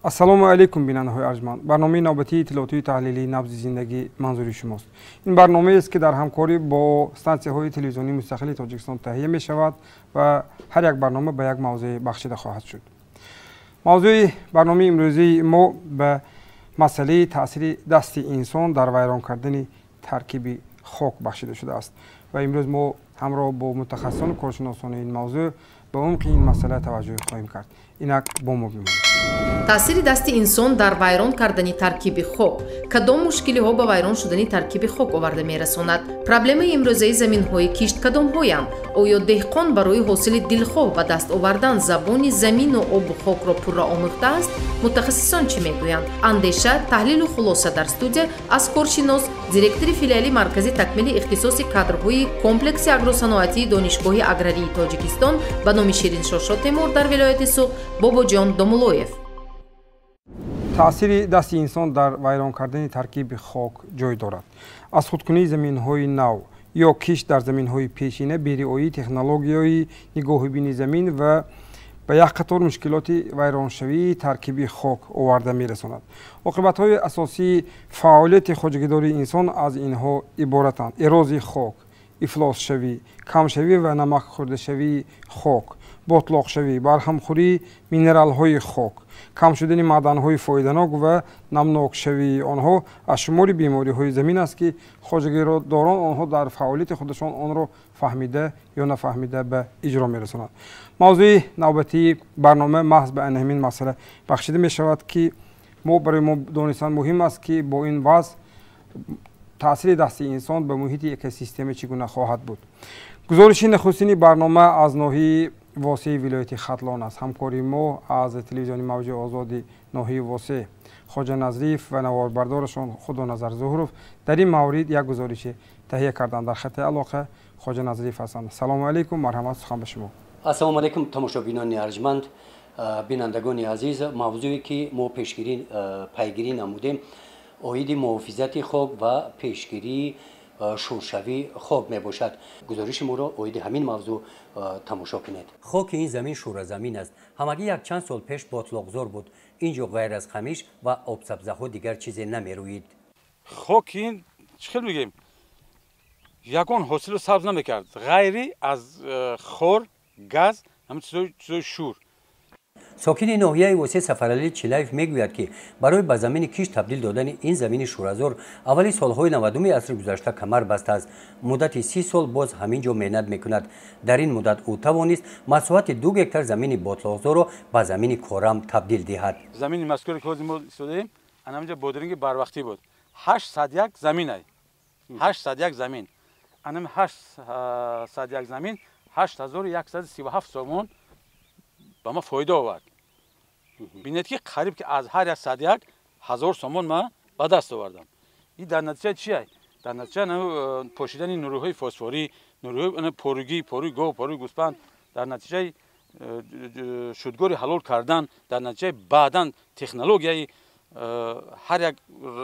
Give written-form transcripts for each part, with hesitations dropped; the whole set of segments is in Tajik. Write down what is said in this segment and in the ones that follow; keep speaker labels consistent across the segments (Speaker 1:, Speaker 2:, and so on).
Speaker 1: السلام علیکم بینندگان ارجمند. برنامه نوبتی اطلاعاتی تحلیلی نبض زندگی منظوری شماست. این برنامه است که در همکاری با استانسیه‌های تلویزیونی مستقل تاجیکستان تهیه می شود و هر یک برنامه به یک موضوع بخشیده خواهد شد. موضوع برنامه امروزی ما به مسئله تاثیر دست انسان در ویران کردن ترکیب خاک بخشیده شده است و امروز ما همراه با متخصصان و کارشناسان این موضوع به عمق این مسئله توجه خواهیم کرد. اینک با ما بمانید.
Speaker 2: таъсири дасти инсон дар вайрон кардани таркиби хок кадом мушкилиҳо ба вайрон шудани таркиби хок оварда мерасонад? Проблемаи имрӯзаи заминҳои кишт кадомҳоянд? Оё деҳқон барои ҳосили дилхоҳ ба даст овардан забони замину обу хокро пурра омӯхтааст? Мутахассисон чӣ мегӯянд? Андеша, таҳлилу хулоса дар студия аз коршинос, директори филиали маркази такмили ихтисоси кадрҳои комплекси агросаноатии донишгоҳи аграрии Тоҷикистон ба номи Шириншошо Темур дар вилояти Суғ Бобоҷон Домулоев.
Speaker 1: تأثیر دست انسان در ویران کردن ترکیب خاک جای دارد. از خودکنی زمین‌های نو یا کشت در زمین‌های پیشینه، بی‌رعایی تکنولوژی‌های نگاهبینی زمین و به یک قطار مشکلات ویرانشوی ترکیبی خاک آورده می‌رساند. عاقبت‌های اساسی فعالیت خودجگیداری انسان از اینها عبارتند: اراز خاک، افلاس شوی، کم شوی و نمک خورده شوی خاک، باطلاق شوی، برهمخوری مینرال‌های خاک، کم شدن معدن‌های فایده‌ناک و نمناک شوی آنها از شمار بیماری‌های زمین است که خودجگیرداران آنها در فعالیت خودشان آن را فهمیده یا نفهمیده به اجرا می‌رسانند. موضوع نوبتی برنامه محض به همین مسئله بخشیده می‌شود که برای ما دانستن مهم است که با این وضع تأثیر دست انسان به محیط اکوسیستم چگونه خواهد بود. گزارش نخستین برنامه از ناحیه واسه ولایت ختلان است. همکاری ما از تلویزیون موج آزاد ناحیه واسه خواجه نظریف و نواربردارشان خدا نظر ظهروف در این مورد یک گزارش تهیه کردند. در خط علاقه خواجه نظریف هستند. سلام علیکم، مرحمت، سخن به شما.
Speaker 3: السلام علیکم تماشابینان ارجمند، بینندگان عزیز. موضوعی که ما پیگیری نمودیم عاید محافظت خاک و پیشگیری شورشوی خاک می باشد. گزارش ما را عاید همین موضوع تماشا کنید. خاک این زمین شور زمین است. همگی یک چند سال پیش باطلاقزار بود. اینجا غیر از خمیش و آب سبزه ها دیگر چیزی نمی روید.
Speaker 4: خاک این چخیل میگیم یکان حاصل سبز نمیکرد غیری از خور، گاز، همین چیزای شور.
Speaker 3: ساکن ناحیه واسه سفرعلی چلیف میگوید که برای به زمین کیش تبدیل دادن این زمین شورزار اولی سالهای 90 عصر گذشته کمر بسته است. مدت 30 سال باز همینجا مهنت میکند. در این مدت او توانست مساحت 2 هکتار زمین باطلاقزار را به زمین کارم تبدیل دهد.
Speaker 4: زمین مذکور که ما استودیم همینجا بودرینگ بروقتی بود. 801 زمین ای 801 زمین انم 801 زمین 8137 سومون با ما فایده آورد. بینید که قریب که از هر 101 1000 سومون ما به دست آوردم. این در نتیجه چیه؟ در نتیجه پوشیدن نیروهای فسفوری، نیروهای پروی گاو، پروی گوسفند، در نتیجه شدگوری حلال کردن، در نتیجه بعداً تکنولوژی هر یک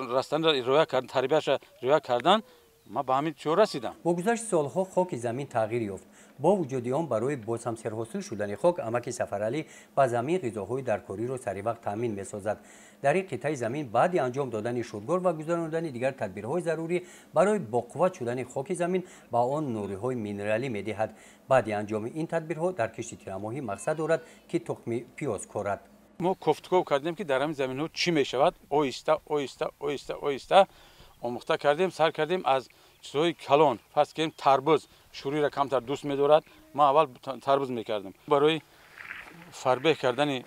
Speaker 4: رستن را رویا کردن، تربیتش رویا کردن، ما به همین چه رسیدم.
Speaker 3: با گذشت سالها خاک زمین تغییر یافت. با وجود آن برای بازهم حاصل شدن خاک امک سفرعلی با زمین غذاهای درکاری را سری وقت تامین می‌سازد. در این قطعه زمین بعد انجام دادن شودگار و گذراندن دیگر تدبیرهای ضروری برای باقوت شدن خاک زمین با آن نوری‌های مینرالی می‌دهد. بعد انجام این تدبیرها در کشت تیرماهی مقصد دارد که تخم پیاز کارد.
Speaker 4: ما گفتگو کردیم که در همین زمین‌ها چی می‌شود، آهسته آموخته کردیم، سر کردیم از چیزهای کلان، پس که تربوز شوری را کمتر دوست می‌دارد. ما اول تربوز می‌کردیم برای فربه کردن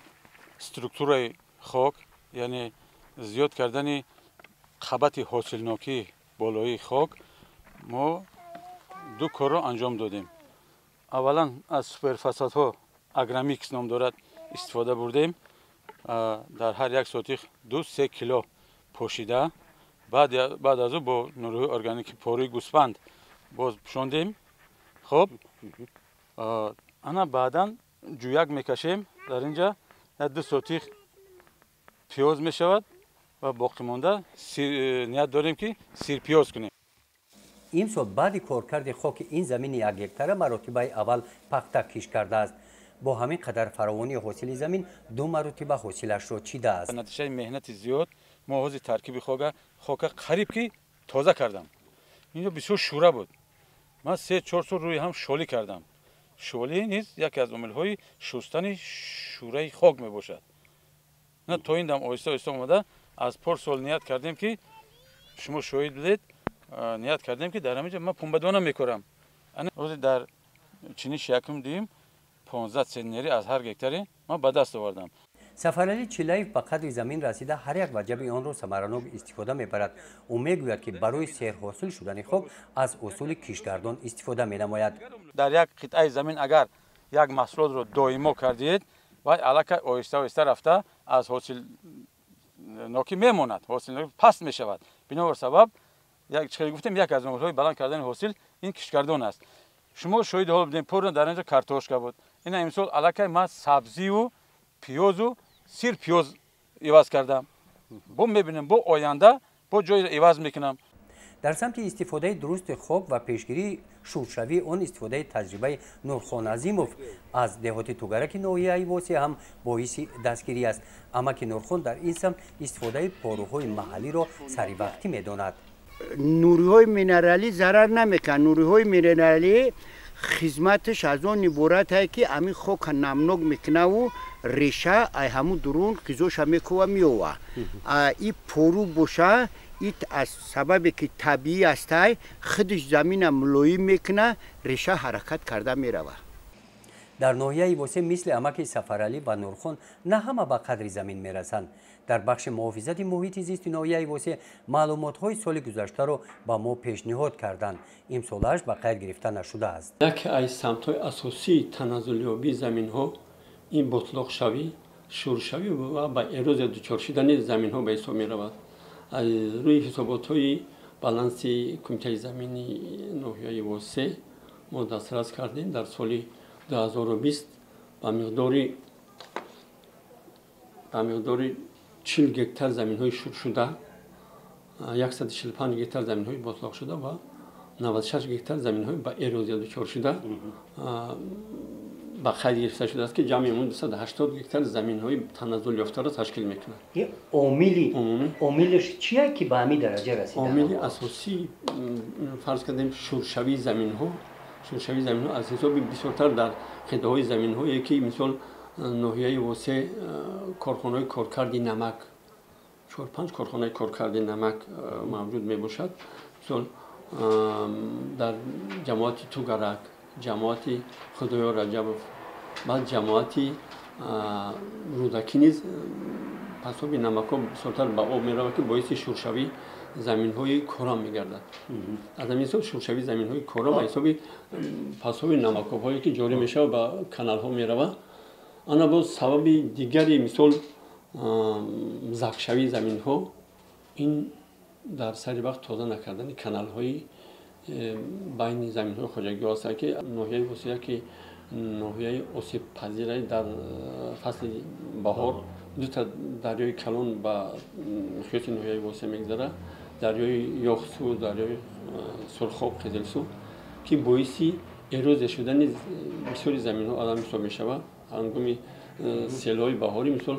Speaker 4: استرکتور خاک، یعنی زیاد کردن خبت حاصلناکی بالای خاک. ما 2 کار را انجام دادیم. اولا از سوپرفاسفات‌ها اگرامیکس نام دارد استفاده بردیم. در هر یک سوتیخ 2-3 کیلو پوشیده. بعد از او با نیروی ارگانیک پروی گوسفند باز پوشاندیم. خب انا بعدا جویک میکشیم. در اینجا 2 سوتیخ پیاز میشود و باقی مانده نیت داریم که سیر پیاز کنیم.
Speaker 3: این سال بعد کارکرد خاک این زمین 1 هکتار مراتب اول پخته کش کرده است. با همین قدر فراوانی حاصل زمین 2 مرتبه حاصلش را چیده است.
Speaker 4: نتیجه مهنت زیاد ما حوض ترکیب خاک قریب که تازه کردم. اینجا بسیار شوره بود. من 3-4 سال روی هم شالی کردم. شالی نیز یکی از عامل‌های شستن شوره خاک میباشد. نه تا این دم آهسته آهسته اومده از پارسال نیت کردیم که شما شاهد بودید نیت کردیم که در همینجا من پنبه‌دانه میکارم. روزی در چینیش یکم دیم 15 سنتری از هر گکتاری ما به دست آوردم.
Speaker 3: سفرعلی چیلایف به قدر زمین رسیده هر یک وجب آن را ثمرانک استفاده میبرد و میگوید که برای سیر حاصل شدن خاک از اصول کشتگردان استفاده مینماید.
Speaker 4: در یک قطعه زمین اگر یک محصول رو دائما کردید و الک آهسته آهسته رفته از حاصل ناکی میماند، حاصل ناکی پست میشود. بنابر سبب چه گفتیم یک از عامل‌های بلند کردن حاصل این کشتگردان است. شما شاهد حال بدین پر در اینجا کارتوشکا بود. این امسال الک ما سبزی و پیاز و سیر پیاز عوض کردم. با میبینم با آینده با جای عوض میکنم.
Speaker 3: در سمت استفاده درست خاک و پیشگیری شورشوی اون استفاده تجربه نورخان عظیموف از دهات توگرک ناحیه ایواسی هم باعث دستگیری است. اما که نورخان در این سمت استفاده پاروهای محلی را سری وقتی میداند.
Speaker 5: نوری‌های مینرالی ضرر نمیکنه. نوری‌های مینرالی خدمتش از اون عبارت است که همین خاک نمناک میکنه و ریشه همون درون غذاش میکوه میوه. این پرو باشه این از سبب که طبیعی است خودش زمین ملایم میکنه ریشه حرکت کرده میروه.
Speaker 3: در ناحیه ایواسی مثل امک سفرعلی و نورخان نه همه به قدر زمین میرسند. در بخش محافظت محیط زیست ناحیه ایواسی معلومات‌های سال گذشته را با ما پیشنهاد کردند. امسالش به قید گرفته نشده است.
Speaker 6: یکی از سمت‌های اساسی تنزلیابی زمین‌ها این بطلاق شوی، شورشوی و با اروز دچار شدن زمین‌ها به حساب می‌رود. از روی حسابات‌های بالانس کمیته زمینی ناحیه ایواسی ما دسترس کردیم در سال 2020 با مقداری 40 گکتار زمین‌های شور شده، 145 گکتار زمین‌های بطلاق شده و 96 گکتار زمین‌های با اروزیا دچار شده با قید گرفته شده است که جمعیمون 280 گکتار زمین‌های تنزل یافته را تشکیل می‌کند.
Speaker 3: عاملش چیه که به همین درجه رسیده؟
Speaker 6: عامل اساسی فرض کردیم شورشوی زمین‌ها از حساب بسیارتر در قطعه‌های زمین‌هایی که مثلا ناحیه واسه کارخانه‌های کارکردی نمک 4-5 کارخانه کارکردی نمک موجود میباشد. مثلا در جماعت توگرک، جماعت خدایار رجبوف، بعد جماعت رودکی نیز پساب نمک ها بسیارتر به آب میرود که باعث شورشوی زمین های کورام میگردد. از همین حساب شورشوی زمین های کورام به حساب پساب نمک هایی که جاری میشه و به کانال ها میرود. آن با سبب دیگری مثل زخشوی زمین ها این در سری وقت تازه نکردن کانال های بین زمین های خواجگی هست که ناحیه وسیعه که ناحیه آسیب پذیره در فصل بهار دو تا دریای کلان با خیلی ناحیه وسیعه میگذره، دریای یاخسو، دریای سرخاب، قزلسو که باعثی اروز شدن بسیاری زمین ها آدم حساب میشود. هنگامی سیل‌های بهاری مثل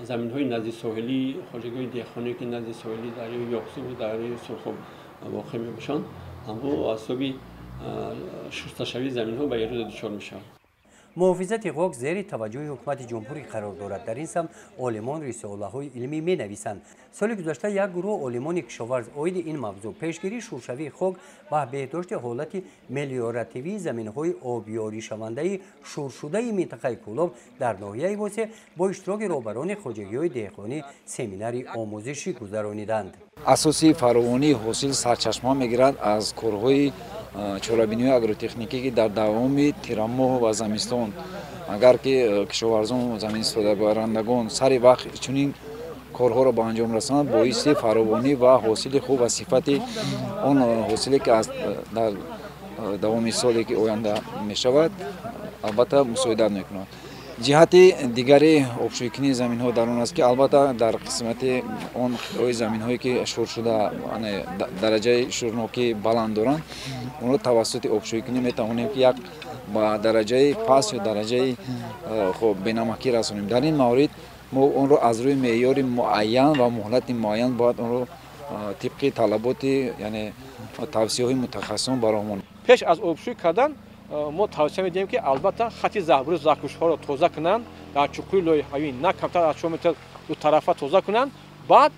Speaker 6: زمین‌های نزد ساحلی خواجگی دیخانه که نزد ساحلی دریای یاخسو و دریای سرخاب واقع می‌باشند، اما اسباب شستشوی زمین‌ها به اروز دچار میشن.
Speaker 3: محافظت خاک زیر توجه حکومت جمهوری قرار دارد. در این سمت عالمان رساله‌های علمی می‌نویسند. سال گذشته یک گروه عالمان کشاورز عاید این موضوع پیشگیری شورشوی خاک و بهداشت حالت ملیوراتیوی زمین‌های آبیاری شونده شور شده منطقه کولاب در ناحیه ایواسی با اشتراک رهبران خواجگی‌های دهقانی سمیناری آموزشی گذرانیدند.
Speaker 7: اساسی فراوانی حاصل سرچشمه می‌گیرد از کارهای چاله‌بینی اگروتکنیکی که در دوام تیرماه و زمستان اگر که کشاورزان و زمین استفاده برندگان سر وقت چنین کارها را به انجام رسانند باعث فراوانی و حاصل خوب و صفت آن حاصلی که از در دوام سالی که آینده می شود البته مساعدت می‌کند. جهت دیگری آبشویی کنی زمین ها در آن است که البته در قسمت آن قطعه زمین هایی که شور شده درجه شورناکی بلند دارند اون را توسط آبشویی کنی می توانیم که یک با درجه پاس یا درجه خب بینمکی رسونیم. در این مورد ما اون رو از روی معیار معین و مهلت معین باید اون رو طبق طلبات یعنی توصیه های متخصصان برامون
Speaker 6: پیش از آبشویی کردن ما توصیه میدیم که البته خط زهبور زاکوش ها رو تازه کنن، در چوکوی لایحه‌ای نه کمتر از 4 متر دو طرفه تازه کنن، بعد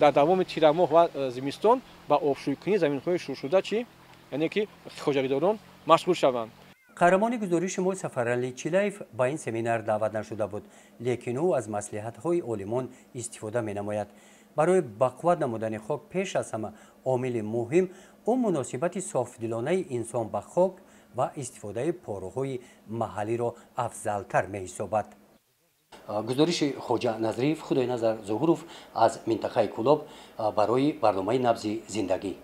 Speaker 6: در دوام تیر ماه و زمستان با آبشویی کنی زمین های شور شده چی یعنی که خواجگیداران مشغول شوند.
Speaker 8: قهرمان گزارش ما سفرعلی چیلایف با این سمینار دعوت نشده بود، لیکن او از مصلحت‌های عالمان استفاده می‌نماید. برای بقوت نمودن خاک پیش از همه عامل مهم اون مناسبت صافدلانه انسان به خاک و استفاده پاروهای محلی را افضلتر می‌حسابد.
Speaker 3: گزارش خواجه نظریف خدای نظر ظهوروف از منطقه کلاب برای برنامه نبض زندگی.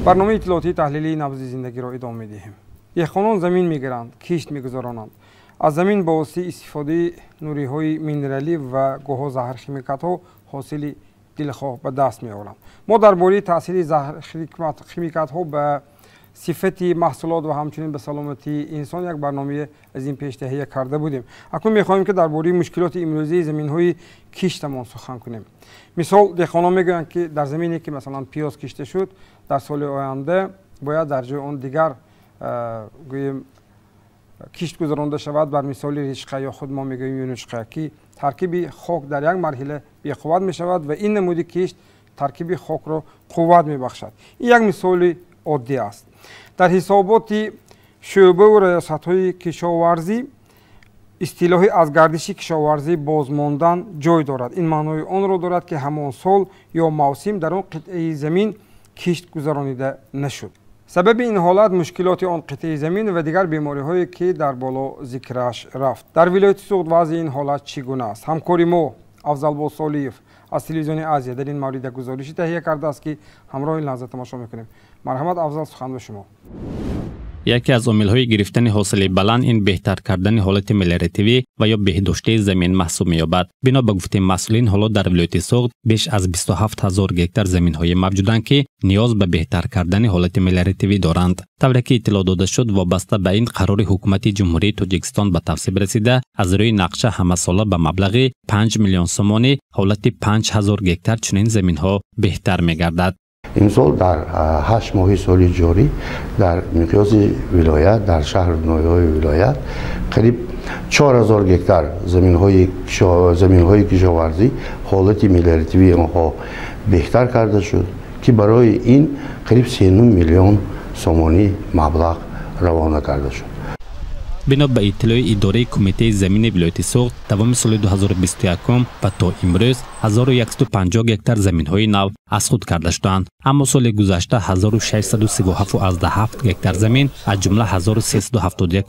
Speaker 1: برنامه اطلاعاتی تحلیلی نبض زندگی را ادامه می‌دهیم. دهقانان زمین می‌گیرند، کشت می‌گذرانند. از زمین با واسطه استفاده نوری‌های مینرالی و گوها زهر خیمیکات‌ها حاصل دلخواه به دست می‌آورند. ما درباره تاثیر زهر خیمیکات‌ها به صفت محصولات و همچنین به سلامتی انسان یک برنامه از این پیش تهیه کرده بودیم. اکنون می‌خواهیم که درباره مشکلات امروزی زمین‌های کشتمان سخن کنیم. مثال دهقانان می‌گویند که در زمینی که مثلا پیاز کشته شد در سال آینده باید در جای آن دیگر گوییم کشت گذرانده شود. بر مثال رشقه یا خود ما میگوییم یونشقه که ترکیب خاک در یک مرحله بی‌قوت می شود و این نمودی کشت ترکیب خاک را قوت می بخشد. این یک مثال عادی است. در حسابات شعبه و ریاست‌های کشاورزی اصطلاحی از گردش کشاورزی بازماندن جای دارد. این معنای آن را دارد که همان سال یا موسم در آن قطعه زمین کشت گذرانیده نشد. سبب این حالت مشکلات آن قطعه زمین و دیگر بیماری هایی که در بالا ذکرش رفت. در ولایت سوخت وضع این حالت چگونه است؟ همکاری ما افضل بوسالیف از تلویزیون آزیا در این مورد گزارشی تهیه کرده است که همراه این لحظه تماشا میکنیم. مرحمت افضل، سخن به شما.
Speaker 9: یکی از عامل‌های گرفتن حاصل بلند این بهتر کردن حالت ملارتیوی و یا بهداشتی زمین محسوب می‌یابد. بنا به گفته مسئولین حالا در ولایت سوخت بیش از 27000 گکتار زمین‌های موجودند که نیاز به بهتر کردن حالت ملارتیوی دارند. طوری که اطلاع داده شد وابسته به این قرار حکومت جمهوری تاجیکستان به تصویب رسیده از روی نقشه همه ساله به مبلغ 5 میلیون سومانی حالت 5000 گکتار چنین زمین‌ها بهتر می‌گردد.
Speaker 10: این سال در 8 ماه سال جاری در مقیاس ولایت در شهر نویای ولایت قریب 4000 گکتار زمین‌های کشاورزی حالت ملارتیوی آنها بهتر کرده شد که برای این قریب 39 میلیون سومانی مبلغ روانه کرده شد.
Speaker 9: بنا به اطلاع اداره کمیته زمین ولایت سوخت دوام سال 2021 و تا امروز 1150 گکتار زمین‌های نو از خود کرده شدند، اما سال گذشته 1637 گکتار زمین از جمله 1371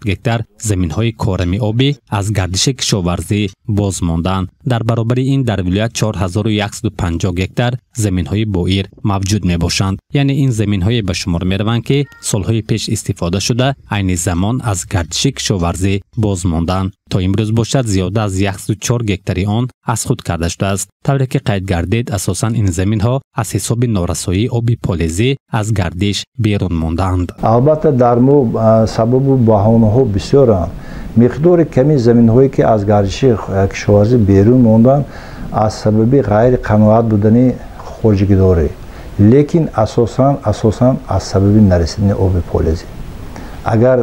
Speaker 9: گکتار زمین‌های کارمی آبی از گردش کشاورزی باز ماندند. در برابر این در ولایت 4150 گکتار زمین‌های بوئیر موجود میباشند، یعنی این زمین‌های به شمار میروند که سالهای پیش استفاده شده عین زمان از گردش کشاورزی باز ماندند. تا امروز باشد زیاده از 104 گکتاری آن از خود کرده شده است. طوری که قید گردید اساساً این زمین ها از حساب نارسایی آبی پالیزی از گردش بیرون ماندند.
Speaker 11: البته در مو سبب بهانه ها بسیارند. مقدار کمی زمین هایی که از گردش کشاورزی بیرون ماندند از سبب غیر قناعت بودن خواجگیداری، لیکن اساساً از سبب نرسیدن آب پالیزی. اگر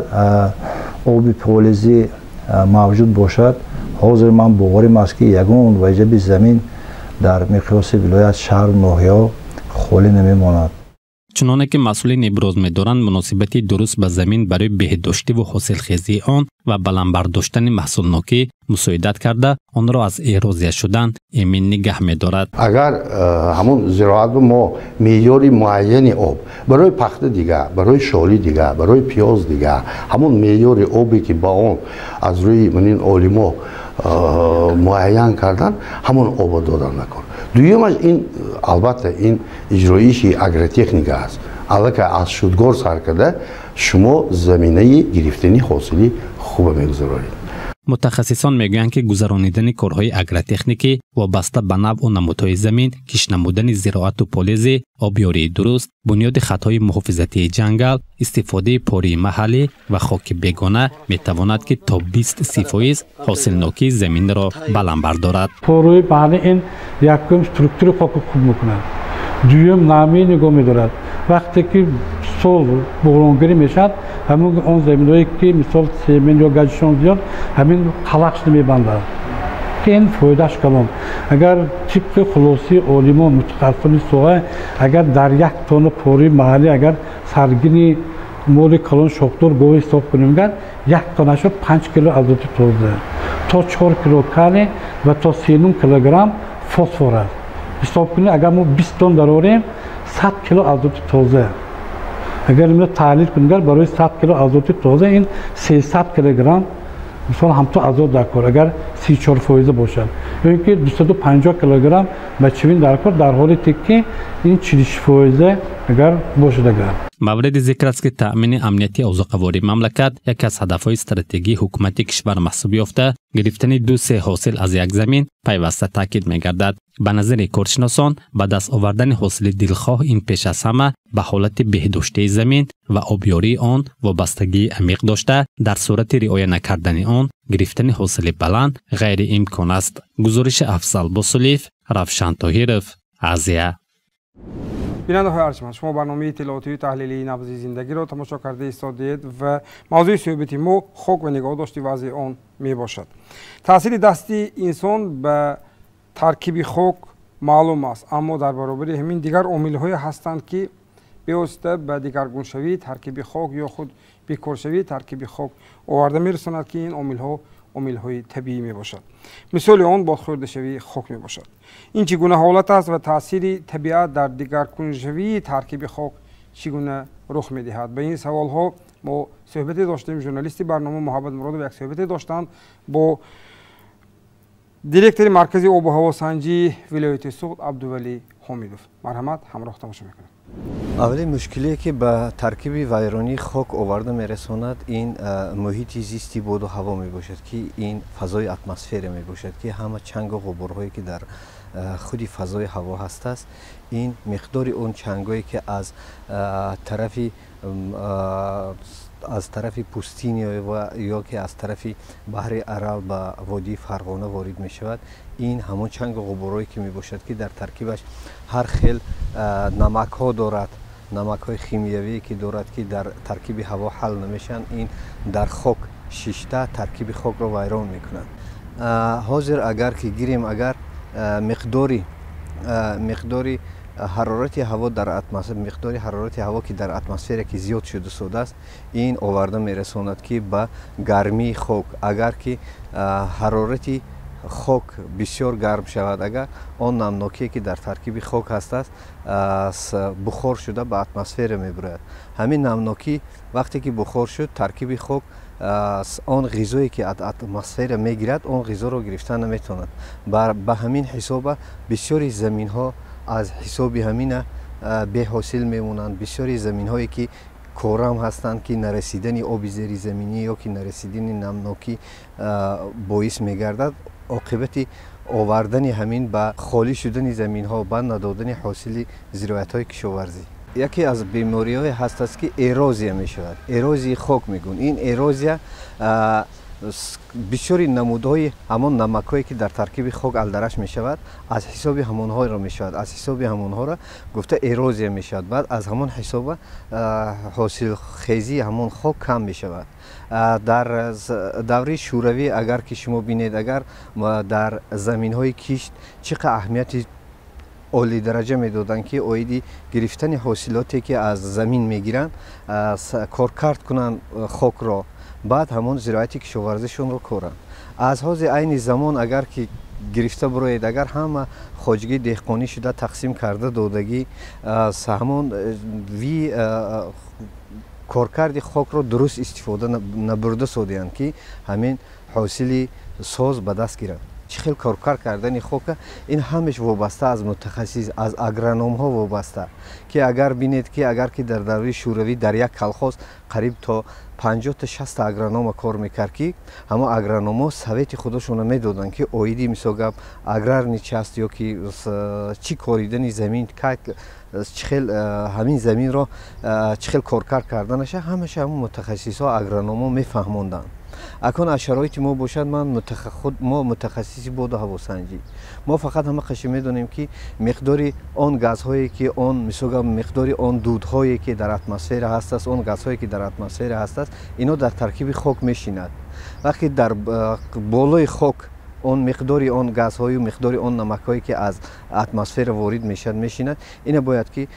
Speaker 11: آب پالیزی موجود باشد حاضر من باورم است که یگان وجب زمین در مقیاس ولایت شهر ناحیه خالی نمیماند.
Speaker 9: چنانه که مسئولین ابراز می‌دارند مناسبتی درست به زمین برای بهداشتی و حاصلخیزی آن و بلند برداشتن محصولناکی مساعدت کرده آن را از ایرازی شدن امین نگه می‌دارد.
Speaker 10: اگر همون زراعت ما معیار معین آب برای پخته دیگه، برای شالی دیگه، برای پیاز دیگه همون معیار آبی که با اون از روی منین عالما معین کردن همون آب دادن نکن. دویمش این البته این اجرایش اگرتکنیک است. البته از شودگار سر کرده شما زمینه گرفتنی حاصلی خوب میگذارید.
Speaker 9: متخصصان میگویند که گذراندن کارهای اگرتکنیکی وابسته به نوع و نمودهای زمین، کش نمودن زراعت و پالیزی، آبیاری درست، بنیاد خطهای محافظتی جنگل، استفاده پاری محلی و خاک بیگانه میتواند که تا 20% حاصلناکی زمین را بلند بردارد.
Speaker 12: پاری محلی این یکم سترکتور خاک خوب میکند. دوم نامی نگاه می‌دارد. وقتی که سال بحرانگری میشد، همون اون زمینایی که مثال سیمن یا گچشان زیاد همین خلاقش نمی‌بندد. که این فایدهش کلان. اگر طبق خلاصی عالمان متخصصان سوغه اگر در یک تن پاری محلی اگر سرگینی مول کلان شاخدار گوی حساب کنیم گرد یک تنشو 5 کیلو آزوت توزه تا 4 کیلو کالی و تا 39 کیلوگرم فسفر است. حساب کنید اگر ما 20 تن داریم 100 کیلو آزوت توزه. اگر ما تحلیل کنیم برای 100 کیلو آزوت توزه این 300 کیلوگرم مثلا هم تو آزاد درکار اگر 34% باشد یا اینکه 250 کیلوگرم مچوین درکار در حالی که این 40% اگر باشد. اگر
Speaker 9: مورد ذکر است که تأمین امنیتی اوضاع‌قواری مملکت یکی از هدف‌های استراتژی حکومت کشور محسوب یافته، گرفتن 2/3 حاصل از یک زمین پیوسته تاکید می‌گردد. به نظر کارشناسان به دست آوردن حاصل دلخواه این پیش از همه به حالت بهداشتی زمین و آبیاری آن وابستگی عمیق داشته، در صورت رعایت نکردن آن گرفتن حاصل بلند غیر امکان است. گزارش افضل بوسلیف، روشن طاهرов، آزیا.
Speaker 1: بیننده های ارجمند، شما برنامه اطلاعاتی و تحلیلی نبض زندگی را تماشا کرده ایستادید و موضوع صحبتی ما خاک و نگاه داشتی وضع آن می باشد. تاثیر دستی انسان به ترکیب خاک معلوم است، اما در برابر همین دیگر عامل های هستند که بیوسته به دیگرگون شوی ترکیب خاک یا خود بیکار شوی ترکیب خاک آورده می رساند که این عامل های طبیعی می باشد. مثال آن بازخورده شوی خاک می باشد. این چگونه حالت است و تاثیر طبیعت در دیگرگون شوی ترکیب خاک چگونه رخ می دهد؟ به این سوال ها ما صحبتی داشتیم. ژورنالیستی برنامه محمد مراد و یک صحبتی داشتند با دیرکتور مرکز آب و هوا سنجی ولایت سوخت عبدولی حمیدوف. مرحمت، همراه تماشا میکنید.
Speaker 13: اولین مشکلی که به ترکیب ویرانی خاک آورده میرساند این محیط زیستی باد و هوا می باشد که این فضای اتمسفر می باشد که همه چنگ و غبارهایی که در خودی فضای هوا هست است، این مقدار اون چنگایی که از طرف پوستین یا که از طرف بحر ارال به وادی فرغانه وارد می شود، این همون چنگ و غبارهایی که می باشد که در ترکیبش هر خیل نمک ها دارد، نمک های خیمیایی که دارد که در ترکیب هوا حل نمیشن، این در خاک شیشته ترکیب خاک را ویران می کنند. حاضر اگر که گیریم اگر مقداری حرارت هوا در اتمسفر، مقدار حرارت هوا که در اتمسفر که زیاد شده است، این آورده میرساند که به گرمی خاک. اگر که حرارت خاک بسیار گرم شود، اگر آن نمناکی که در ترکیب خاک هست است بخار شده به اتمسفر میبرد. همین نمناکی وقتی که بخار شد ترکیب خاک آن غذایی که از اتمسفر میگیرد آن غذا را گرفتن نمیتواند. به همین حساب بسیاری زمین ها از حساب همین به حاصل میمونند. بسیاری زمین هایی که کورم هستند که نرسیدن آب زیر زمینی یا که نرسیدن نمناکی باعث میگردد عاقبت آوردن همین به خالی شدن زمین ها و ندادن حاصل زراعت های کشاورزی. یکی از بیماری های هست است که ایروزیا می شود، ایروزی خاک میگن. این ایروزیا بسیاری نمودهای همان نمک‌هایی که در ترکیب خاک الدرش می شود از حساب همونها را می شود، از حساب همونها را گفته ایروزیا می شود. بعد از همان حساب حاصل خیزی همون خاک کم می شود. در دوره شوروی اگر که شما بینید اگر در زمین های کشت چقدر اهمیت عالی درجه میدادن که اویدی گرفتن حاصلاتی که از زمین میگیرن کارکرد کنن خاک را، بعد همون زراعتی کشاورزیشون رو کارن. از حاض عین زمان اگر که گرفته بروید اگر همه خواجگی دهقانی شده تقسیم کرده دادگی همون وی کارکرد خاک رو درست استفاده نبرده سودیان که همین حاصلی ساز به دست گیرند. چه خیلی کار کردن خوک این همش وابسته از متخصص از اگرونوم ها وابسته که اگر بینید که اگر که در دوره شوروی در یک کلخوز قریب تا 50 تا 60 اگرونوم کار میکرد که همه اگرونوم ها سویت خودشون میدادن که اویدی مثلا اگرار نیچست یا که چی کاریدن زمین چخیل همین زمین رو چخیل کار کردنش همش همون متخصص ها اگرونوم ها میفهموندن. اکنون از شرایط ما باشد ما متخصصی بود هواسنجی ما فقط همه قشی میدونیم که مقدار آن گازهایی که آن مثلا مقدار آن دودهایی که در اتمسفر هست است آن گازهایی که در اتمسفر هست است اینا در ترکیب خاک میشیند وقتی در بالای خاک اون مقداری آن گازهای و مقداری آن نمکهایی که از اتمسفر وارد میشیند اینا باید که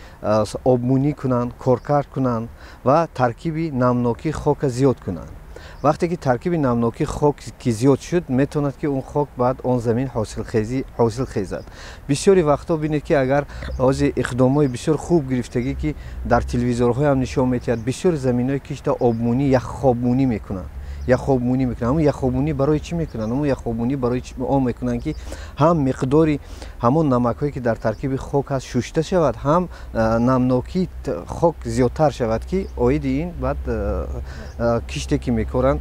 Speaker 13: آبمونی کنن کار کنن و ترکیب نمناکی خاک زیاد کنن. وقتی که ترکیب نمناکی خاک که زیاد شد میتوند که اون خاک بعد آن زمین حاصل خیزد. بسیاری وقتا بینید که اگر از اقدامات بسیار خوب گرفتگی که در تلویزیون‌ها هم نشون میدهد بسیار زمینای کشت آبمونی یا خوابمونی میکنن یا خوابمونی میکنن. همون یا خوابمونی برای چی میکنن؟ همون یا خوابمونی برای چی میکنن که هم مقداری همون نمک‌هایی که در ترکیب خاک هست شوشته شود هم نمناکی خاک زیادتر شود که اوید این بعد کشتی که میکنن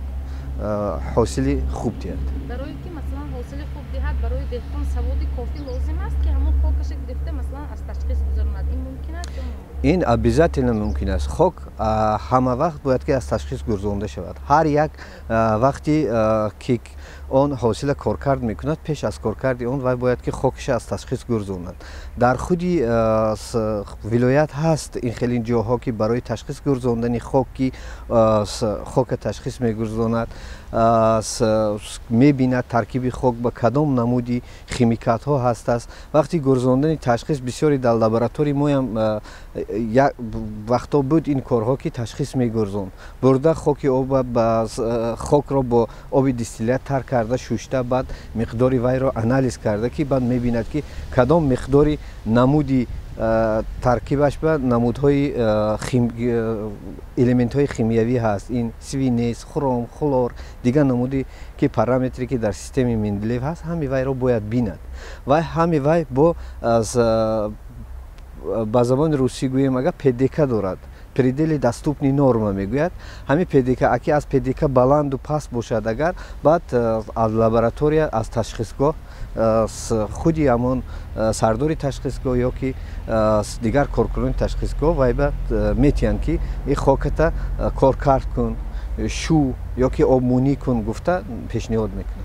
Speaker 13: حاصل خوب دهد.
Speaker 14: برای که مثلا حاصل خوب دهد برای دهقان سواد کافی لازم است که همون خاکش گرفته مثلا از تشخیص گذراند. این ممکن است؟
Speaker 13: این ابیزات ممکن است. خاک همه وقت باید که از تشخیص گذرانده شود. هر یک وقتی که آن حاصل کارکرد میکند پیش از کارکرد اون باید که خاکش از تشخیص گذراند. در خودی ولایت هست این خیلی جاها که برای تشخیص گذراندن خاکی خاک تشخیص میگذراند میبیند ترکیب خاک با کدام نمودی خیمیکات ها هست است. وقتی گذراندن تشخیص بسیاری در لابراتوری ما هم یک وقتا بود این کارها که تشخیص میگذراند برده خاک خاک را با آب دیستیلات تر کرده شوشته بعد مقداری وی را انالیز کرده که بعد میبیند که کدام مقداری نمودی ترکیبش به نمودهای الیمنت های شیمیایی هست. این سوینس، خروم، خلور دیگر نمودی که پارامتری که در سیستم مندلیف هست همین وی را باید بیند و همین وی با زبان روسی گوییم اگر پدیکا دارد پریدل دستوپنی نورما میگوید همین پدیکا اگه از پدیکا بلند و پست باشد اگر بعد از لابراتوری از تشخیصگاه خودی همون سرداری تشخیصگاه یا که دیگر کارکنان تشخیصگاه وای بعد میتیان که این خاکتا کار کن شو یا که آبمونی کن گفته پیشنهاد میکنه.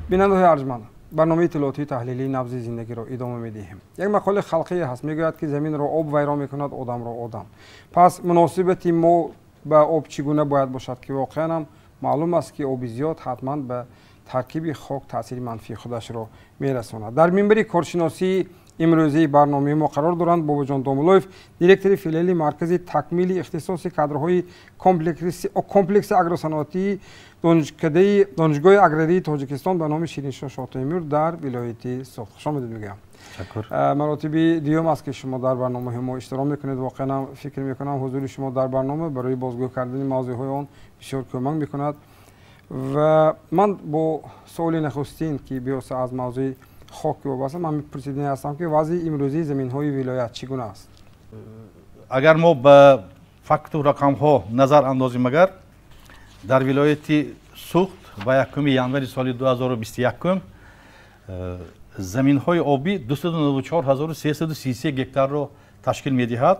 Speaker 1: بیننده‌های ارجمند برنامه اطلاعاتی تحلیلی نبض زندگی را ادامه میدهیم. یک مقاله خلقی هست میگوید که زمین را آب ویران میکند آدم را آدم. پس مناسبت ما به آب چگونه باید باشد که واقعا هم معلوم است که آب زیاد حتما به ترکیب خاک تاثیر منفی خودش را میرساند. در منبر کارشناسی امروزی برنامه ما قرار دارند باباجان دامولویف دیرکتور فیلیل مرکز تکمیل اختصاص کادرهای کمپلکس اگروصنعتی دانشگاه اگراری تاجیکستان به نام شیرینشاه شاه تیمور در ولایت سوخت. خوش آمدید میگم.
Speaker 6: تشکر.
Speaker 1: مراتب دیوم است که شما در برنامه ما اشتراک میکنید. واقعا فکر میکنم حضور شما در برنامه برای بازگو کردن موضوعهای آن بسیار کمک میکند و من با سوال نخستین که بیاس از موضوع خاک وابسته من پرسیدنی هستم که وضع امروزی زمین های ولایت چگونه است؟
Speaker 15: اگر ما به فکت و رقم ها نظر اندازیم اگر در ولایت سوخت و 1 ینوری سال 2021 زمین های آبی 294,333 گکتار را تشکیل می دهد.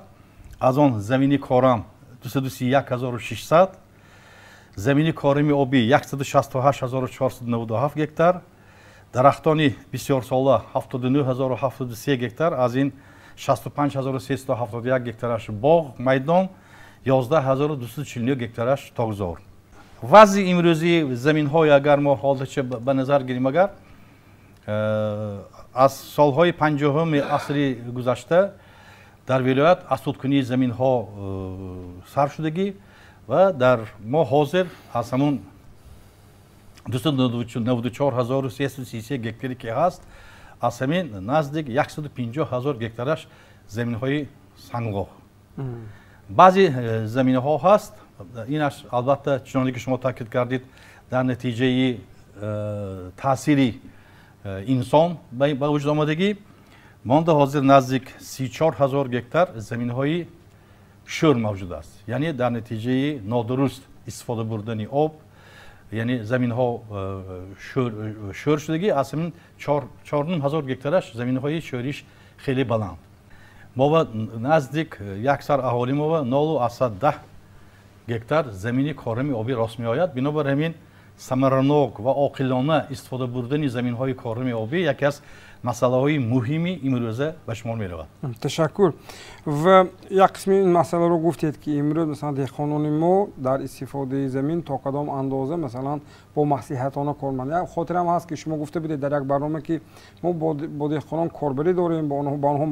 Speaker 15: از آن زمینی کارم 231,600 زمینی کارمی آبی 168,497 گکتار درختانی بسیار ساله 79,073 گکتار از این 65,371 گکتارش باغ میدان 11,249 گکتارش تاگزار. وضع امروزی زمین های اگر ما حالت به نظر گیریم اگر از سالهای 50 عصر گذشته در ولایت اسودکنی زمین ها سر شدگی و در ما حاضر از همون 294,333 گکتاری که هست از همین نزدیک 150,000 گکتارش زمین های سنگاه. بعضی زمین ها هست اینش البته چنانکه که شما تاکید کردید در نتیجه تأثیری инсон ба вуҷуд омадагӣ монда ҳозир наздик 34 000 гектар заминҳои шӯр мавҷуд аст. Яъне дар натиҷаи нодуруст истифода бурдани об, яъне заминҳо шӯр шудагӣ, асамин 4 000 гектараш заминҳои шӯриш хеле баланд. мова наздик яксар аҳоли мова 0,10 гектар замини корами обӣ рост меояд. бинобар ҳамин самаранок ва оқилона истифода бурдани заминҳои корами обӣ яке аз масъалаҳои муҳими имрӯза ба шумор меравад.
Speaker 1: Ташаккур. ва як қисми ин масъаларо гуфтед ки имрӯз масалан деҳқонони мо дар истифодаи замин то кадом андоза масалан бо маслиҳатона кор мекунанд. хотирам ҳаст ки шумо гуфта будед дар як барнома ки мо бо деҳқонон корбарӣ дорем, ба онҳо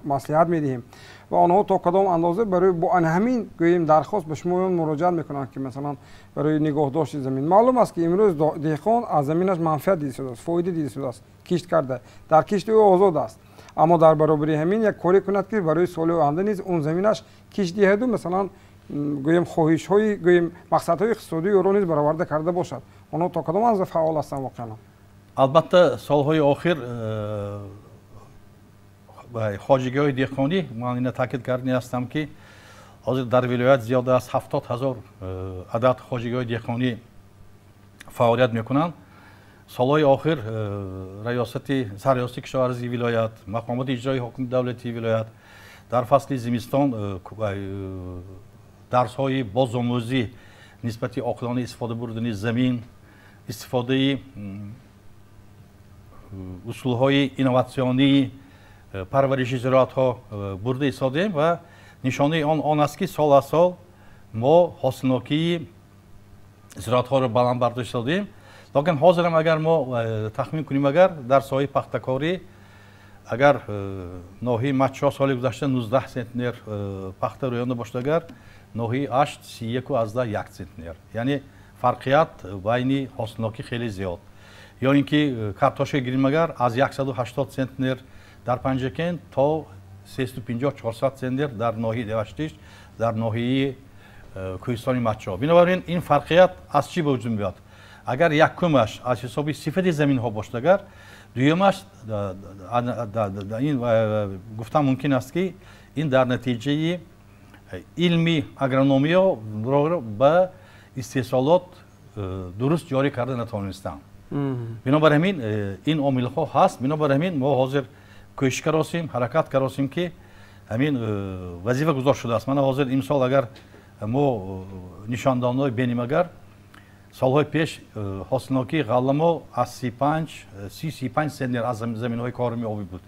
Speaker 1: маслиҳат медиҳем ва онҳо то кадом андоза барои бо ҳамин гӯем дархост ба шумо муроҷиат мекунанд ки масалан барои нигоҳдошти замин. маълум аст ки имрӯз деҳқон аз заминаш манфиат дида шудааст, фоида дида шудааст, кишт карда дар кишти ӯ озод аст. аммо дар баробари ҳамин як коре кунад ки барои соли оянда низ он заминаш кишт диҳаду масалан гӯем хоҳишҳои гӯем мақсадҳои иқтисодии ӯро низ бароварда карда бошад. онҳо то кадом андоза фаъол ҳастанд воқеан?
Speaker 15: албатта солҳои охир хоҷигиҳои деҳқонӣ ман ина таъкид карда ҳастам ки ҳозир дар вилоят зиёда аз 70 000 адад хоҷигиҳои деҳқонӣ фаъолият мекунанд. солҳои охир сарриёсати кишоварзии вилоят, мақомоти иҷрои ҳокими давлатии вилоят дар фасли зимистон дарсҳои бозомӯзӣ нисбати оқилона истифода бурдани замин, истифодаи усулҳои инноватсионии парвариши зироатҳо бурда истодем ва нишонаи он аст ки сол аз сол мо ҳосилнокии зироатҳоро баландбардошт истодем. Лекин ҳозирам агар мо тахмин кунем агар дар соҳаи пахтакорӣ агар ноҳияи Мачо соли гузашта 19 центнер пахта рӯёнда бошад, агар ноҳияи Ашт 31,1 центнер. Яъне фарқият байни ҳосилнокӣ хеле зиёд. ё ин ки картошка гирем агар аз 180 центнер дар Панҷакен то 350-400 центнер дар ноҳияи Деваштиш, дар ноҳияи кӯҳистони Мачо. бинобар ин ин фарқият аз чӣ ба вуҷуд меояд? агар якумаш аз ҳисоби сифати заминҳо бошад, агар дуюмаш гуфтам мумкин аст ки ин дар натиҷаи илми агрономиё ба истеҳсолот дуруст ҷорӣ карда натавонистанд. бинобар ҳамин ин омилҳо ҳаст. бинобар ҳамин мо ҳозир кӯшиш каросим, ҳаракат каросим ки ҳамин вазифа гузошт шудааст. мана ҳозир имсол агар мо нишондонҳои бенем агар солҳои пеш ҳосилнокии ғалламо аз 35 центнер аз заминҳои корами обӣ буд.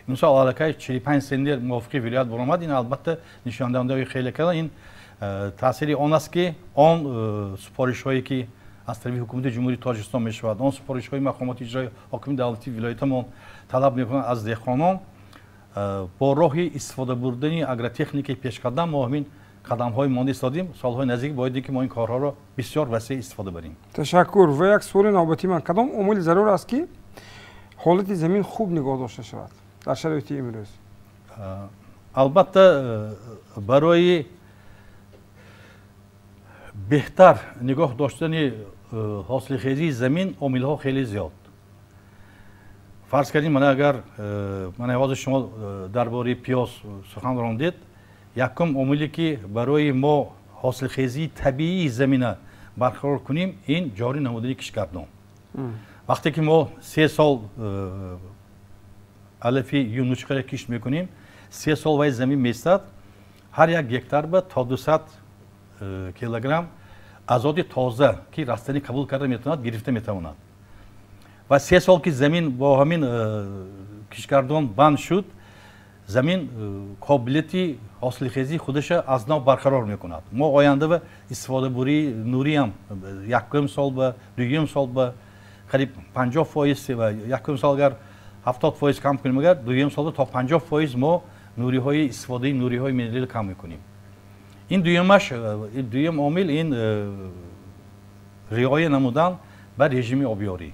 Speaker 15: имсол аллакай 45 центнер мувофиқи вилоят баромад. ин албатта нишондиҳандаҳои хеле калон. ин таъсири он аст ки он супоришҳое ки аз тарафи ҳукумати ҷумҳурии Тоҷикистон мешавад, он супоришҳои мақомоти иҷрои ҳокими давлатии вилоятамон талаб мекунанд аз деҳқонон бо роҳи истифода бурдани агротехникаи пешқадам мо ҳамин қадамҳои монда истодем. солҳои наздик бояд ки мо ин корҳоро бисёр васеъ истифода барем.
Speaker 1: ташаккур. ва як суоли навбатии ман, кадом омили зарур аст ки ҳолати замин хуб нигоҳ дошта шавад дар шароити имрӯз?
Speaker 15: албатта барои беҳтар нигоҳ доштани ҳосилхезии замин омилҳо хеле зиёд. фарз кардем мана агар мана ҳозир шумо дар бораи пиёз сухан рондед, якум омиле ки барои мо ҳосилхезии табиии замина барқарор кунем, ин ҷорӣ намудани кишгардон. вақте ки мо 3 сол алафи юнучқаро кишт мекунем, 3 сол вай замин меистад, ҳар як гектар ба то 200 килограмм азоди тоза ки растани қабул карда метавонад гирифта метавонад. ва 3 сол ки замин бо ҳамин кишгардон банд шуд, замин қобилияти ҳосилхезии худаша аз нав барқарор мекунад. мо оянда ба истифодабурии нуриам якум сол ба дуюм сол ба қариб 50% ва якум сол агар 70% кам кунем, агар дуюм сол то 50% мо нуриҳои истифодаи нуриҳои минералӣ кам мекунем. ин дуюм омил ин риоя намудан ба режими обёрӣ.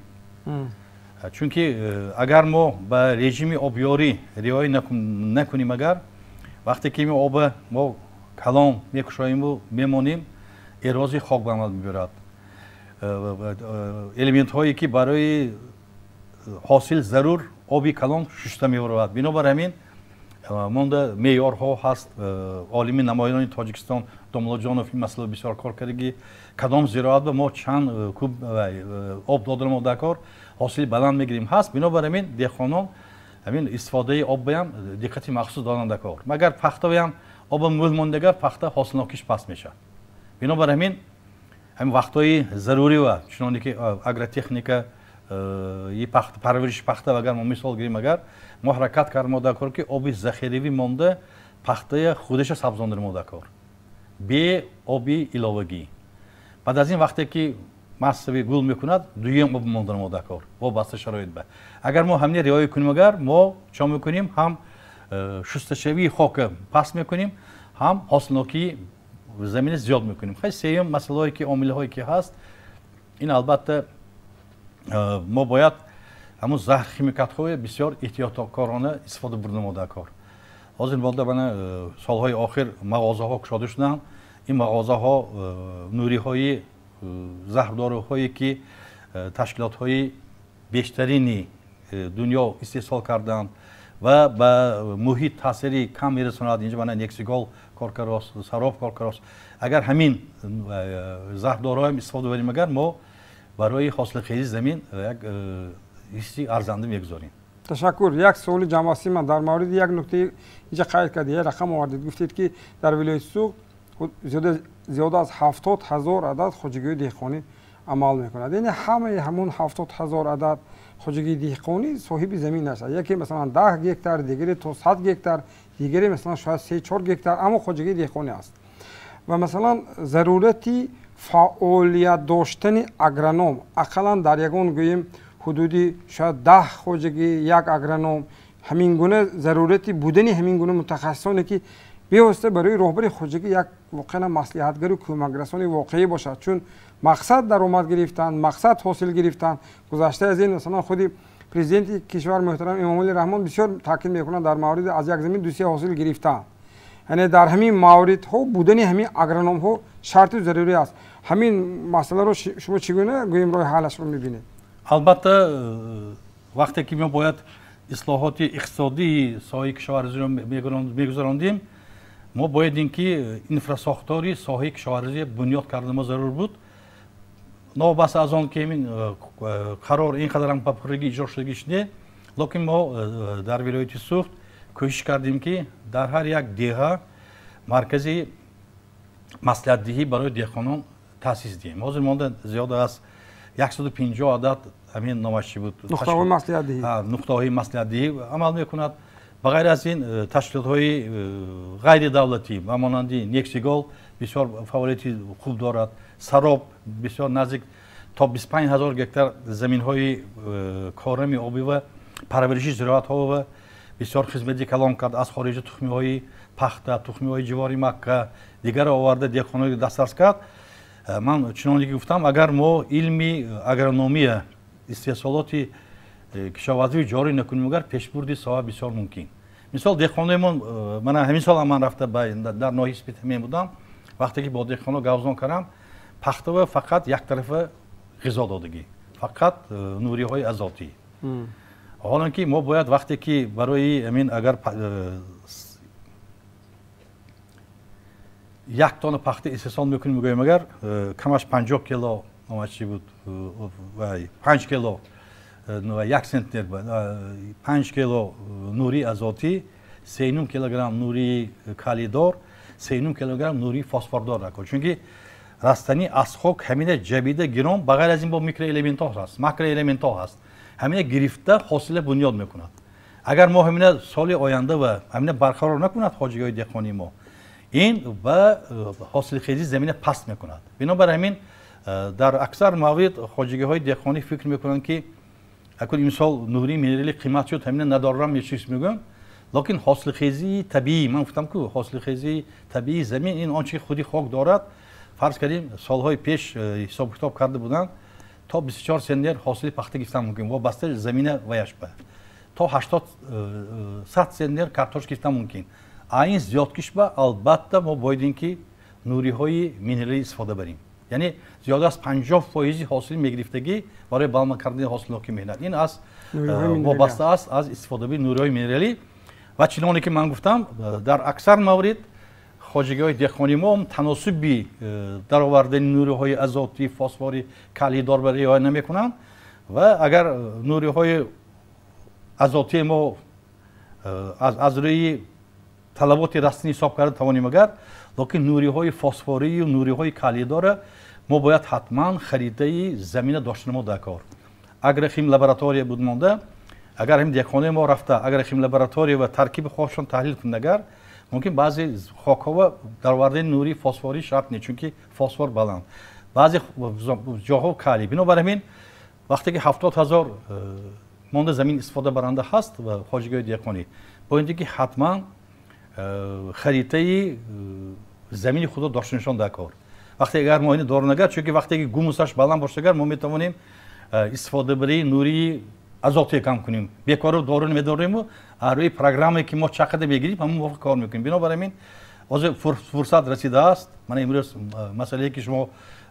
Speaker 15: чунки агар мо ба режими обёрӣ риоя накунем, агар вақте ки оба мо калон мекушоиму мемонем, эрози хок ба амал мебарад. элементҳое ки барои ҳосил зарур оби калон шушта меворад. Бинобар ҳамин монда меъёрҳо ҳаст. олими намоёни тоҷикистон домолоҷонов ин масъала бисёр кор кардагӣ кадом зироат ба мо чанд куб об додамо дар кор ҳосили баланд мегирем ҳаст. Бинобар ҳамин деҳқонон ҳамин истифодаи оббаям диққати махсус доданд дар кор. Магар пахтаваям оба мӯл мондагар пахта ҳосилнокиш паст мешавад. Бинобар ҳамин ҳамин вақтҳои зарури ва чуноне ки агротехника парвариши пахта агар мо мисол гирем агар мо ҳаракат кардем дар кор ки оби захиравӣ монда пахтая худеша сабзондирем дар кор бе оби иловагӣ. баъд аз ин вақте ки массави гул мекунад дуюм об монданем дар кор вобаста шароит ба. Агар мо ҳамин риоя кунем агар мо чо мекунем ҳам шусташавии хока паст мекунем ҳам ҳосилнокии замина зиёд мекунем. Хай сеюм масъалаҳое ки омилҳое ки ҳаст ин албатта мо бояд ҳамун заҳр химикатҳои бисёр эҳтиёткорона истифода бурдем дар кор. ҳозир монда мана солҳои охир мағозаҳо кушода шуданд. ин мағозаҳо нуриҳои заҳрдоруҳое ки ташкилотҳои бештарини дунё истеҳсол карданд ва ба муҳит таъсири кам мерасонад. инҷа мана нексигол коркарос сароб коркарос агар ҳамин заҳрдоруҳоям истифода барем агар мо барои ҳосилхезии замин як ҳисси арзанда мегузорем.
Speaker 1: ташаккур. як суоли ҷамъосӣ ман дар мавриди як нуктаи инҷа қайд кардед, як рақам овардед. гуфтед ки дар вилояти суғд зиёда аз 70,000 адад хоҷагии деҳқонӣ амал мекунад. яъне ҳамаи ҳамун 70,000 адад хоҷагии деҳқонӣ соҳиби замин аст. яке масалан 10 гектар, дигаре то 100 гектар, дигаре масалан шояд 3-4 гектар, аммо хоҷагии деҳқонӣ аст. ва масалан зарурати фаъолият доштани агроном ақаллан дар ягон гӯем ҳудуди шояд 10 хоҷагӣ, як агроном, ҳамин гуна зарурати будани ҳамин гуна мутахассисоне ки бевосита барои роҳбари хоҷагӣ як воқеан маслиҳатгару кӯмакрасони воқеӣ бошад. чун мақсад даромад гирифтан, мақсад ҳосил гирифтан. гузашта аз ин масалан худи президенти кишвар муҳтарам эмомалӣ раҳмон бисёр таъкид мекунад дар мавриди аз як замин дусия ҳосил гирифтан. яъне дар ҳамин мавридҳо будани ҳамин агрономҳо шарти зарурӣ аст. ҳамин масъаларо шумо чӣ гуна гӯем роҳи ҳаллашро мебинед?
Speaker 15: албатта вақте ки мо бояд ислоҳоти иқтисодии соҳаи кишоварзиро мегузарондем мо боядем ки инфрасохтори соҳаи кишоварзӣ бунёд кардан мо зарур буд. новобаста аз он ки ин қарор ин қадарам ба пуррагӣ иҷро шудагиш не, лекин мо дар вилояти суғд кӯшиш кардем ки дар ҳар як деҳа маркази маслиҳатдиҳӣ барои деҳқонон таъсис диҳем. ҳозир монда зиёда аз 150 адад ҳамин номаш чӣ буд? нуқтаҳои маслиҳатдиҳӣ амал мекунад. ба ғайр аз ин ташкилотҳои ғайридавлатӣ ба монанди нексигол бисёр фаъолияти хуб дорад. сароб бисёр наздик то 25,000 гектар заминҳои корами обӣ ва парвариши зироатҳо ва бисёр хизмати калон кард. аз хориҷа тухмиҳои пахта, тухмиҳои ҷивори макка дигар оварда деҳқонои дастрас кард. ман чуноне ки гуфтам агар мо илми агрономия истеҳсолоти кишоварзии ҷорӣ накунем агар пешбурди соҳа бисёр мумкин. мисол деҳқоноимон мана ҳамин сол ман рафта дар ноҳияи спитамен будам. вақте ки бо деҳқоно гавзон кардам пахтава фақат яктарафа ғизо додагӣ, фақат нуриҳои азотӣ. ҳолон ки мо бояд вақте ки барои амин агар як тонна пахта истеҳсол мекунем мегӯем агар камаш 50 кило номачи буд 5 кило 1 центнер 5 кило нури азотӣ, 3,5 килограмм нури калидор, 3,5 килограмм нури фосфордор накун. чунки растани аз хок ҳамина ҷабида гиром ба ғайр аз ин бо микроэлементҳо ҳаст, макроэлементҳо ҳаст. ҳамина гирифта ҳосила бунёд мекунад. агар мо ҳамина соли оянда ва ҳамина барқарор накунад хоҷагиҳои деҳқонии мо, ин ба ҳосилхезии замина паст мекунад. бинобар ҳамин дар аксар маврид хоҷагиҳои деҳқонӣ фикр мекунанд ки акун имсол нури минерали қимат шуд ҳамина надорам ечис мегӯям, лекин ҳосилхезии табиӣ ман гуфтам ки ҳосилхезии табиии замин ин он чи худи хок дорад. фарз кардем солҳои пеш ҳисоб китоб карда буданд то 24 центнер ҳосили пахта гирифтан мумкин вобаста замина ваяш ба то 80-100 центнер картош гирифтан мумкин. ин зиёд киш ба албатта мо боидем ки нуриҳои минералӣ истифода барем. یعنی زیاد از 50% حاصل میگرفتگی برای بالا کردن حاصل که میاد. این از وابسته است از استفاده به نورهای مینرالی و چنانچه که من گفتم در اکثر موارد خواجگی‌های دهقانی ما تناسب در آوردن نورهای آزاتی، فسفری، کلیدار برای رعایت نمی‌کنند و اگر نورهای آزاتی ما از روی طلبات رسمی حساب کرده توانیم اگر لیکن نوری‌های فسفری و نوری‌های کلیدار ما باید حتما خریده زمین داشتن ما در کار. اگر خیم لابراتوری بود مانده، اگر هم دهقانی ما رفته، اگر خیم لابراتوری و ترکیب خودشون تحلیل کنند اگر ممکن بعضی خاک‌ها در آوردن نوری فسفری شرط نیست چون که فسفر بلند. بعضی جاها کلی. بنابراین همین وقتی که 70,000 مانده زمین استفاده برنده هست و خواجگی‌های دهقانی با اینکه حتما خریده زمین خود داشتنشان در کار. وقتی اگر ما این دور نگرد چون که وقتی که گوموسش بلند باشه اگر ما میتوانیم استفاده برای نوری آزاتی کم کنیم. بیکار دورون میداریم و روی پروگرامی که ما چقدر بگیریم همون موقع کار میکنیم. بنابراین از فرصت رسیده است. من امروز مسئله که شما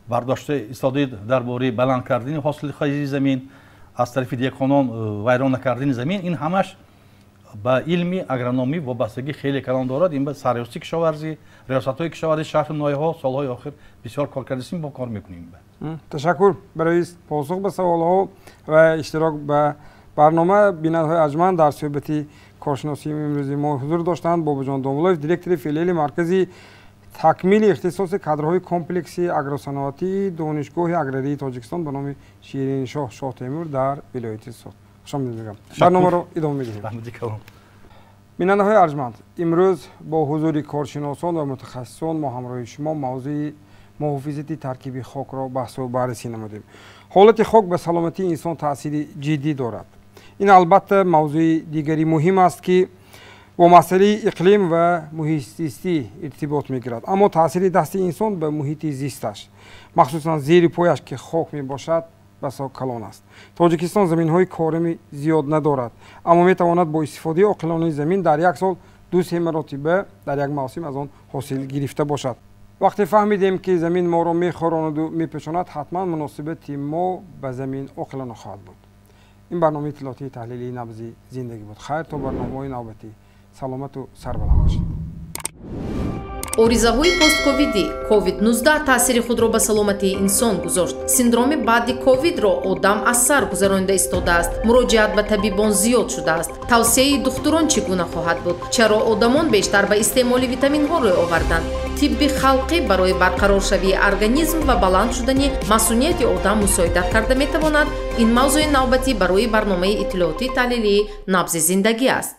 Speaker 15: برداشته استفاده درباره بلند کردن حاصل خیزی زمین از طرف دهقانان ویران نکردن زمین این همش با علمی اگرونومی وابستگی خیلی کلان دارد. این به سرریاستی کشاورزی، ریاست‌های کشاورزی شهر نایها سالهای آخر بسیار کار کردیم با کار میکنیم.
Speaker 1: تشکر برای پاسخ به سوال‌ها و اشتراک به برنامه. بیننده‌های ارجمند در صحبتی کارشناسی امروزی ما حضور داشتند. بابا جان دامولایف دیرکتور فعلی مرکزی تکمیل اختصاص کادرهای کمپلکسی اگروصنعتی دانشگاه اگراری تاجیکستان به نام شیرین شاه تیمور در ولایت سوات. خوش آمدید میگم. برنامه رو ادامه میدیم. بیننده‌های ارجمند امروز با حضور کارشناسان و متخصصان ما همراه شما موضوع محافظت ترکیب خاک را بحث و بررسی نمودیم. حالت خاک به سلامتی انسان تاثیر جدی دارد. این البته موضوع دیگری مهم است که با مسئله اقلیم و محیط زیستی ارتباط میگیرد، اما تاثیر دست انسان به محیط زیستش مخصوصا زیر پایش که خاک می باشد بسیار کلان است. تاجیکستان زمین های کارمی زیاد ندارد، اما می تواند با استفاده عاقلانه زمین در یک سال 2-3 مرتبه در یک موسم از آن حاصل گرفته باشد. وقتی فهمیدیم که زمین ما را میخوراند و میپوشاند حتما مناسبت ما به زمین عاقلانه خواهد بود. این برنامه اطلاعاتی تحلیلی نبض زندگی بود. خیر تا برنامه‌های نوبتی. سلامت و سربلند باشید.
Speaker 2: оризаҳои постковидӣ covid-19 таъсири худро ба саломатии инсон гузошт. синдроми баъди ковидро одам аз сар гузаронида истодааст. муроҷиат ба табибон зиёд шудааст. тавсияи духтурон чӣ гуна хоҳад буд? чаро одамон бештар ба истеъмоли витаминҳо рӯй оварданд? тибби халқӣ барои барқароршавии организм ва баланд шудани масунияти одам мусоидат карда метавонад? ин мавзӯи навбатӣ барои барномаи иттилоотии таҳлилии набзи зиндагӣ аст.